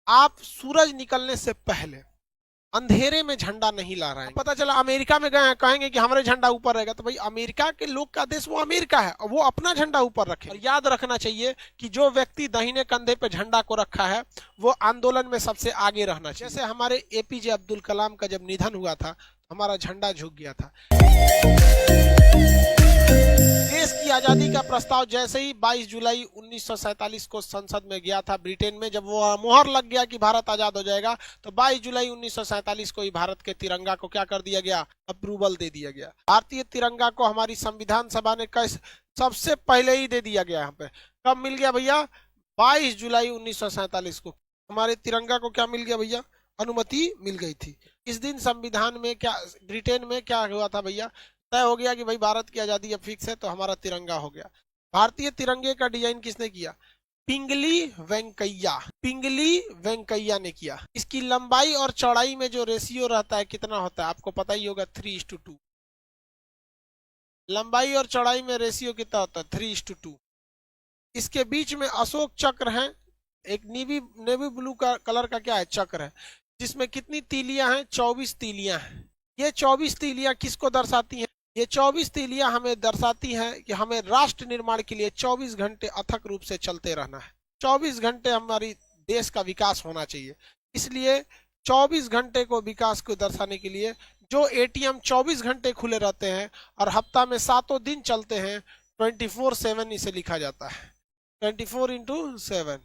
आप सूरज निकलने से पहले अंधेरे में झंडा नहीं लहराएंगे। पता चला अमेरिका में गए हैं, कहेंगे कि हमारे झंडा ऊपर रहेगा, तो भाई अमेरिका के लोग का देश वो अमेरिका है और वो अपना झंडा ऊपर रखे। और याद रखना चाहिए कि जो व्यक्ति दाहिने कंधे पे झंडा को रखा है वो आंदोलन में सबसे आगे रहना चाहिए। जैसे हमारे एपीजे अब्दुल कलाम का जब निधन हुआ था तो हमारा झंडा झुक गया था। देश की आजादी का प्रस्ताव जैसे ही 22 जुलाई 1947 को संसद में गया था ब्रिटेन में, जब वो मुहर लग गया कि भारत आजाद हो जाएगा, तो 22 जुलाई 1947 को ही भारत के तिरंगा को क्या कर दिया गया, अप्रूवल दे दिया गया। भारतीय तिरंगा को हमारी संविधान सभा ने कैसे सबसे पहले ही दे दिया गया। यहाँ पे कब मिल गया भैया, 22 जुलाई 1947 को हमारे तिरंगा को क्या मिल गया भैया, अनुमति मिल गई थी। इस दिन संविधान में क्या, ब्रिटेन में क्या हुआ था भैया, तय हो गया कि भाई भारत की आजादी अब फिक्स है, तो हमारा तिरंगा हो गया। भारतीय तिरंगे का डिजाइन किसने किया, पिंगली वेंकैया, पिंगली वेंकैया ने किया। इसकी लंबाई और चौड़ाई में जो रेशियो रहता है कितना होता है आपको पता ही होगा, 3:2। लंबाई और चौड़ाई में रेशियो कितना होता है, 3:2। इसके बीच में अशोक चक्र है, एक नेवी ब्लू का कलर का क्या है, चक्र है, जिसमें कितनी तीलियां हैं, 24 तीलियां हैं। ये 24 तीलियां किसको दर्शाती हैं, ये 24 तीलियां हमें दर्शाती हैं कि हमें राष्ट्र निर्माण के लिए 24 घंटे अथक रूप से चलते रहना है। 24 घंटे हमारी देश का विकास होना चाहिए। इसलिए 24 घंटे को विकास को दर्शाने के लिए जो एटीएम 24 घंटे खुले रहते हैं और हफ्ता में 7 दिन चलते हैं, 24/7 इसे लिखा जाता है। 24/7,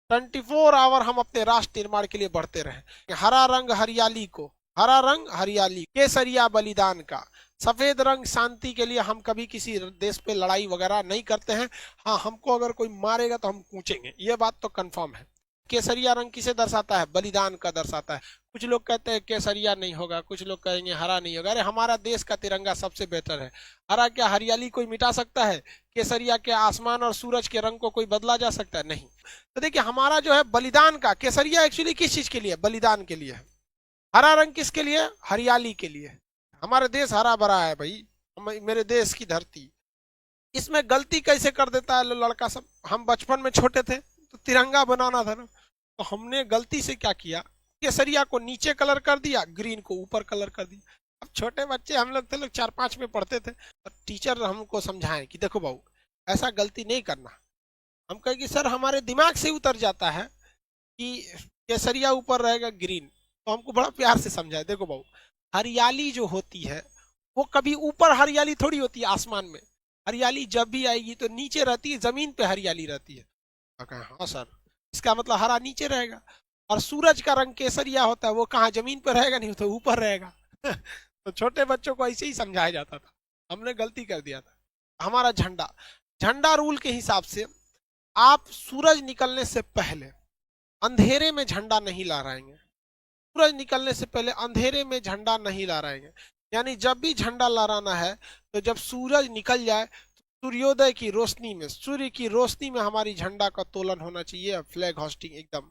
24 आवर हम अपने राष्ट्र निर्माण के लिए बढ़ते रहे। हरा रंग हरियाली को, हरा रंग हरियाली, केसरिया बलिदान का, सफेद रंग शांति के लिए, हम कभी किसी देश पे लड़ाई वगैरह नहीं करते हैं। हाँ, हमको अगर कोई मारेगा तो हम कूचेंगे, ये बात तो कंफर्म है। केसरिया रंग किसे दर्शाता है, बलिदान का दर्शाता है। कुछ लोग कहते हैं केसरिया नहीं होगा, कुछ लोग कहेंगे हरा नहीं होगा। अरे हमारा देश का तिरंगा सबसे बेहतर है। हरा क्या हरियाली कोई मिटा सकता है, केसरिया के आसमान और सूरज के रंग को कोई बदला जा सकता है, नहीं। तो देखिए हमारा जो है बलिदान का, केसरिया एक्चुअली किस चीज के लिए, बलिदान के लिए है। हरा रंग किसके लिए, हरियाली के लिए। हमारे देश हरा भरा है भाई, मेरे देश की धरती। इसमें गलती कैसे कर देता है लड़का सब। हम बचपन में छोटे थे तो तिरंगा बनाना था ना, तो हमने गलती से क्या किया, केसरिया को नीचे कलर कर दिया, ग्रीन को ऊपर कलर कर दिया। अब छोटे बच्चे हम लोग थे, लोग 4-5 में पढ़ते थे, और टीचर हमको समझाएं कि देखो बाबू ऐसा गलती नहीं करना। हम कहे कि सर हमारे दिमाग से उतर जाता है कि केसरिया ऊपर रहेगा, ग्रीन। तो हमको बड़ा प्यार से समझाए, देखो बाबू हरियाली जो होती है वो कभी ऊपर हरियाली थोड़ी होती है आसमान में। हरियाली जब भी आएगी तो नीचे रहती है, जमीन पे हरियाली रहती है। हाँ सर, इसका मतलब हरा नीचे रहेगा। और सूरज का रंग केसरिया होता है, वो कहाँ जमीन पर रहेगा, नहीं तो ऊपर रहेगा। तो छोटे बच्चों को ऐसे ही समझाया जाता था, हमने गलती कर दिया था। हमारा झंडा, झंडा रूल के हिसाब से आप सूरज निकलने से पहले अंधेरे में झंडा नहीं लहराएंगे। सूरज निकलने से पहले अंधेरे में झंडा नहीं लहराएंगे। यानी जब भी झंडा लहराना है तो जब सूरज निकल जाए तो सूर्योदय की रोशनी में, सूर्य की रोशनी में हमारी झंडा का तोलन होना चाहिए, फ्लैग होस्टिंग एकदम।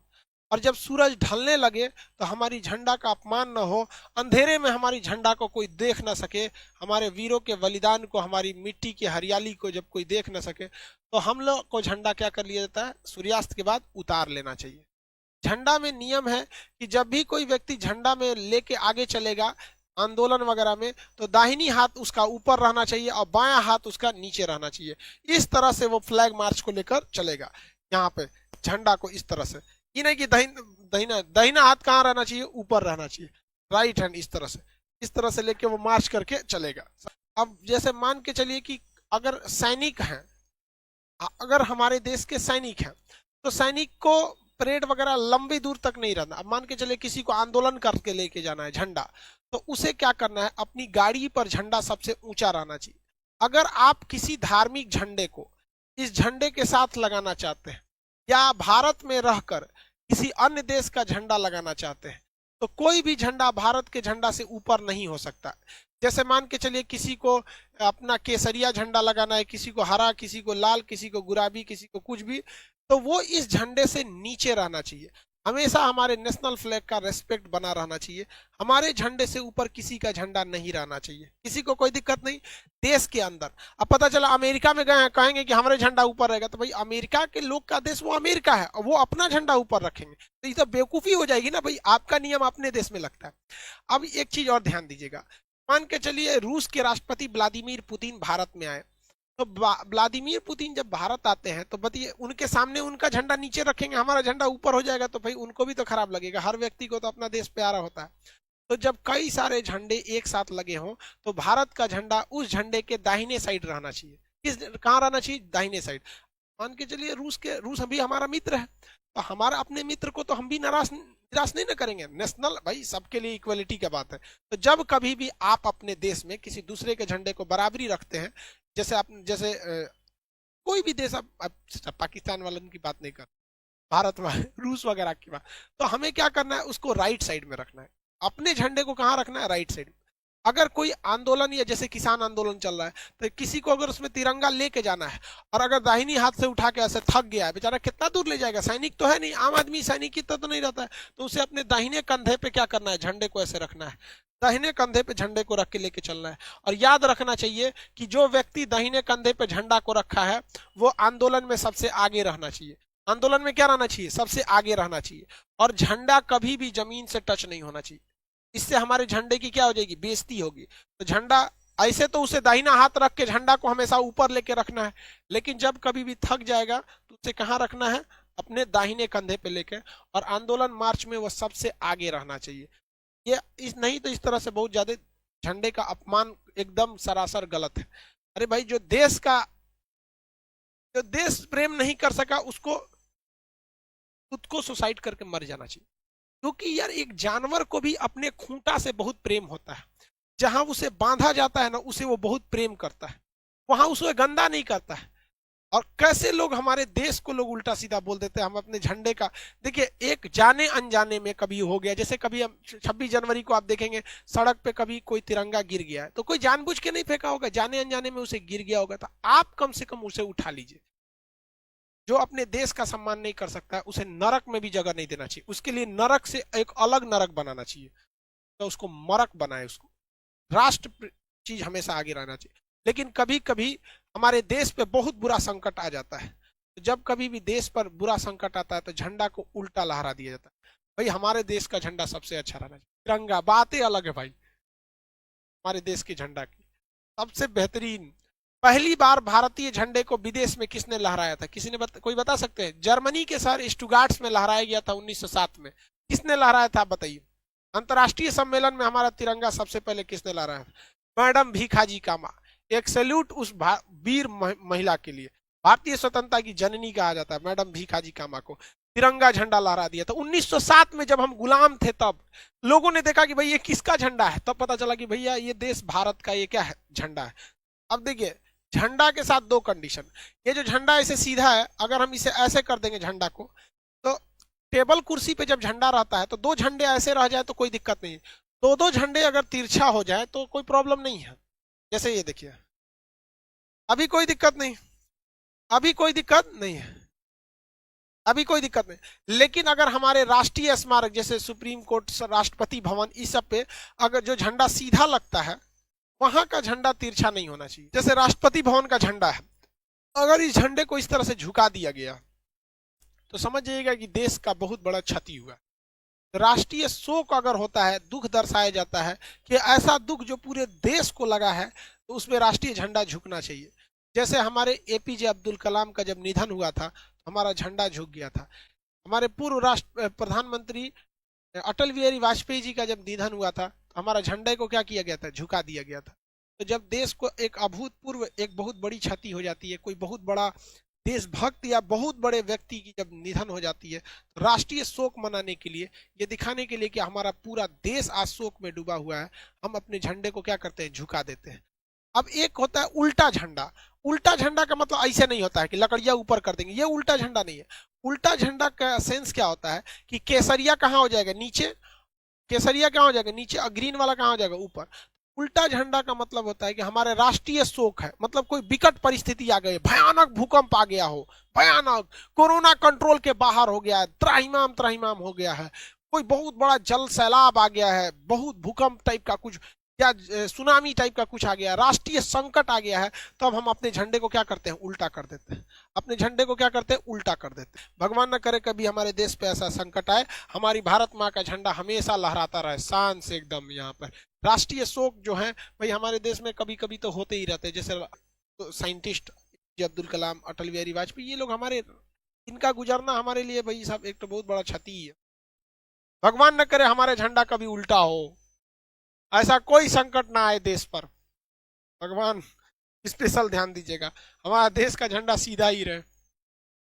और जब सूरज ढलने लगे तो हमारी झंडा का अपमान न हो, अंधेरे में हमारी झंडा को कोई देख न सके, हमारे वीरों के बलिदान को, हमारी मिट्टी की हरियाली को जब कोई देख न सके, तो हम लोग को झंडा क्या कर लिया जाता है, सूर्यास्त के बाद उतार लेना चाहिए। झंडा में नियम है कि जब भी कोई व्यक्ति झंडा में लेके आगे चलेगा आंदोलन वगैरह में, तो दाहिनी हाथ उसका ऊपर रहना चाहिए और बायां हाथ उसका नीचे रहना चाहिए। इस तरह से वो फ्लैग मार्च को लेकर चलेगा। यहाँ पे झंडा को इस तरह से, ये नहीं कि दाहिना हाथ कहाँ रहना चाहिए, ऊपर रहना चाहिए, राइट हैंड इस तरह से लेके वो मार्च करके चलेगा। अब जैसे मान के चलिए कि अगर सैनिक हैं, अगर हमारे देश के सैनिक हैं, तो सैनिक को परेड वगैरह लंबी दूर तक नहीं रहना। अब मान के चले किसी को आंदोलन करके लेके जाना है झंडा, तो उसे क्या करना है, अपनी गाड़ी पर झंडा सबसे ऊंचा रहना चाहिए। अगर आप किसी धार्मिक झंडे को इस झंडे के साथ लगाना चाहते हैं, या भारत में रहकर किसी अन्य देश का झंडा लगाना चाहते हैं, तो कोई भी झंडा भारत के झंडा से ऊपर नहीं हो सकता। जैसे मान के चलिए किसी को अपना केसरिया झंडा लगाना है, किसी को हरा, किसी को लाल, किसी को गुलाबी, किसी को कुछ भी, तो वो इस झंडे से नीचे रहना चाहिए। हमेशा हमारे नेशनल फ्लैग का रेस्पेक्ट बना रहना चाहिए। हमारे झंडे से ऊपर किसी का झंडा नहीं रहना चाहिए, किसी को कोई दिक्कत नहीं। देश के अंदर अब पता चला अमेरिका में गए हैं, कहेंगे कि हमारे झंडा ऊपर रहेगा, तो भाई अमेरिका के लोग का देश वो अमेरिका है और वो अपना झंडा ऊपर रखेंगे, तो ये तो बेवकूफी हो जाएगी ना भाई। आपका नियम अपने देश में लगता है। अब एक चीज और ध्यान दीजिएगा, मान के चलिए रूस के राष्ट्रपति व्लादिमीर पुतिन भारत में आए, तो व्लादिमीर पुतिन जब भारत आते हैं तो बताइए उनके सामने उनका झंडा नीचे रखेंगे, हमारा झंडा ऊपर हो जाएगा, तो भाई उनको भी तो खराब लगेगा। हर व्यक्ति को तो अपना देश प्यारा होता है। तो जब कई सारे झंडे एक साथ लगे हों तो भारत का झंडा उस झंडे के दाहिने साइड रहना चाहिए। किस कहाँ रहना चाहिए? दाहिने साइड। मान के चलिए रूस अभी हमारा मित्र है, तो हमारा अपने मित्र को तो हम भी निराश नहीं ना करेंगे। नेशनल भाई सबके लिए इक्वलिटी का बात है। तो जब कभी भी आप अपने देश में किसी दूसरे के झंडे को बराबरी रखते हैं, जैसे कोई भी देश, आप पाकिस्तान वालों की बात नहीं कर, भारत वाले, रूस वगैरह की बात, तो हमें क्या करना है, उसको राइट साइड में रखना है। अपने झंडे को कहाँ रखना है? राइट साइड में। अगर कोई आंदोलन या जैसे किसान आंदोलन चल रहा है तो किसी को अगर उसमें तिरंगा लेके जाना है और अगर दाहिनी हाथ से उठा के ऐसे थक गया है बेचारा, कितना दूर ले जाएगा? सैनिक तो है नहीं, आम आदमी सैनिक की तो नहीं रहता है, तो उसे अपने दाहिने कंधे पे क्या करना है? झंडे को ऐसे रखना है, दाहिने कंधे पे झंडे को रख के लेके चलना है। और याद रखना चाहिए कि जो व्यक्ति दाहिने कंधे पे झंडा को रखा है वो आंदोलन में सबसे आगे रहना चाहिए। आंदोलन में क्या रहना चाहिए? सबसे आगे रहना चाहिए। और झंडा कभी भी जमीन से टच नहीं होना चाहिए, इससे हमारे झंडे की क्या हो जाएगी? बेइज्जती होगी। तो झंडा ऐसे तो उसे दाहिना हाथ रख के झंडा को हमेशा ऊपर लेके रखना है, लेकिन जब कभी भी थक जाएगा तो उसे कहाँ रखना है? अपने दाहिने कंधे पे लेके। और आंदोलन मार्च में वो सबसे आगे रहना चाहिए। ये नहीं तो इस तरह से बहुत ज्यादा झंडे का अपमान एकदम सरासर गलत है। अरे भाई जो देश प्रेम नहीं कर सका उसको खुद को सुसाइड करके मर जाना चाहिए। क्योंकि यार एक जानवर को भी अपने खूंटा से बहुत प्रेम होता है, जहां उसे बांधा जाता है ना उसे वो बहुत प्रेम करता है, वहां उसे गंदा नहीं करता है। और कैसे लोग हमारे देश को लोग उल्टा सीधा बोल देते हैं। हम अपने झंडे का देखिए, एक जाने अनजाने में कभी हो गया, जैसे कभी हम 26 जनवरी को आप देखेंगे सड़क पे कभी कोई तिरंगा गिर गया है तो कोई जानबूझ के नहीं फेंका होगा, जाने अनजाने में उसे गिर गया होगा, तो आप कम से कम उसे उठा लीजिए। जो अपने देश का सम्मान नहीं कर सकता उसे नरक में भी जगह नहीं देना चाहिए, उसके लिए नरक से एक अलग नरक बनाना चाहिए, तो उसको मरक बनाए, उसको राष्ट्र चीज हमेशा आगे रहना चाहिए। लेकिन कभी कभी हमारे देश पे बहुत बुरा संकट आ जाता है, तो जब कभी भी देश पर बुरा संकट आता है तो झंडा को उल्टा लहरा दिया जाता है। भाई हमारे देश का झंडा सबसे अच्छा रहना चाहिए, तिरंगा बातें अलग है भाई। हमारे देश के झंडा की सबसे बेहतरीन, पहली बार भारतीय झंडे को विदेश में किसने लहराया था? किसी ने कोई बता सकते हैं? जर्मनी के शहर स्टुगार्ट्स में लहराया गया था 1907 में। किसने लहराया था बताइए? अंतर्राष्ट्रीय सम्मेलन में हमारा तिरंगा सबसे पहले किसने लहराया था? मैडम भीखाजी कामा। एक सैल्यूट उस वीर महिला के लिए, भारतीय स्वतंत्रता की जननी कहा जाता है मैडम भीखाजी कामा को। तिरंगा झंडा लहरा दिया था 1907 में, जब हम गुलाम थे तब लोगों ने देखा कि भाई ये किसका झंडा है, तब पता चला कि भैया ये देश भारत का ये क्या है? झंडा है। अब देखिए झंडा के साथ दो कंडीशन, ये जो झंडा ऐसे सीधा है, अगर हम इसे ऐसे कर देंगे झंडा को, तो टेबल कुर्सी पे जब झंडा रहता है तो दो झंडे ऐसे रह जाए तो कोई दिक्कत नहीं है, दो दो झंडे अगर तिरछा हो जाए तो कोई प्रॉब्लम नहीं है। जैसे ये देखिए, अभी कोई दिक्कत नहीं, अभी कोई दिक्कत नहीं है, अभी कोई दिक्कत नहीं। लेकिन अगर हमारे राष्ट्रीय स्मारक जैसे सुप्रीम कोर्ट, राष्ट्रपति भवन, इस सब पे अगर जो झंडा सीधा लगता है वहां का झंडा तिरछा नहीं होना चाहिए। जैसे राष्ट्रपति भवन का झंडा है, अगर इस झंडे को इस तरह से झुका दिया गया तो समझ जाइएगा कि देश का बहुत बड़ा क्षति हुआ। राष्ट्रीय शोक अगर होता है, दुख दर्शाया जाता है कि ऐसा दुख जो पूरे देश को लगा है, तो उसमें राष्ट्रीय झंडा झुकना चाहिए। जैसे हमारे एपीजे अब्दुल कलाम का जब निधन हुआ था तो हमारा झंडा झुक गया था। हमारे पूर्व राष्ट्र प्रधानमंत्री अटल बिहारी वाजपेयी जी का जब निधन हुआ था तो हमारा झंडे को क्या किया गया था? झुका दिया गया था। तो जब देश को एक अभूतपूर्व, एक बहुत बड़ी क्षति हो जाती है, कोई बहुत बड़ा देशभक्त या बहुत बड़े व्यक्ति की जब निधन हो जाती है, तो राष्ट्रीय शोक मनाने के लिए, ये दिखाने के लिए कि हमारा पूरा देश आज शोक में डूबा हुआ है, हम अपने झंडे को क्या करते हैं? झुका देते हैं। अब एक होता है उल्टा झंडा। उल्टा झंडा का मतलब ऐसे नहीं होता है कि लकड़ियां ऊपर कर देंगे, ये उल्टा झंडा नहीं है। उल्टा झंडा का सेंस क्या होता है कि केसरिया कहाँ हो जाएगा? नीचे। केसरिया कहाँ हो जाएगा? नीचे। और ग्रीन वाला कहाँ हो जाएगा? ऊपर। उल्टा झंडा का मतलब होता है कि हमारे राष्ट्रीय शोक है, मतलब कोई विकट परिस्थिति आ गई, भयानक भूकंप आ गया हो, भयानक कोरोना कंट्रोल के बाहर हो गया है, त्राहिमाम त्राहिमाम हो गया है, कोई बहुत बड़ा जल सैलाब आ गया है, बहुत भूकंप टाइप का कुछ या सुनामी टाइप का कुछ आ गया, राष्ट्रीय संकट आ गया है, तो अब हम अपने झंडे को क्या करते हैं, उल्टा कर देते हैं। अपने झंडे को क्या करते हैं, उल्टा कर देते हैं। भगवान न करे कभी हमारे देश पे ऐसा संकट आए, हमारी भारत माँ का झंडा हमेशा लहराता रहे शान से एकदम। यहाँ पर राष्ट्रीय शोक जो है भाई हमारे देश में कभी कभी तो होते ही रहते हैं, जैसे तो साइंटिस्ट अब्दुल कलाम, अटल बिहारी वाजपेयी, ये लोग हमारे, इनका गुजरना हमारे लिए भाई साहब एक तो बहुत बड़ा क्षति है। भगवान न करे हमारे झंडा कभी उल्टा हो, ऐसा कोई संकट ना आए देश पर, भगवान स्पेशल ध्यान दीजिएगा, हमारा देश का झंडा सीधा ही रहे।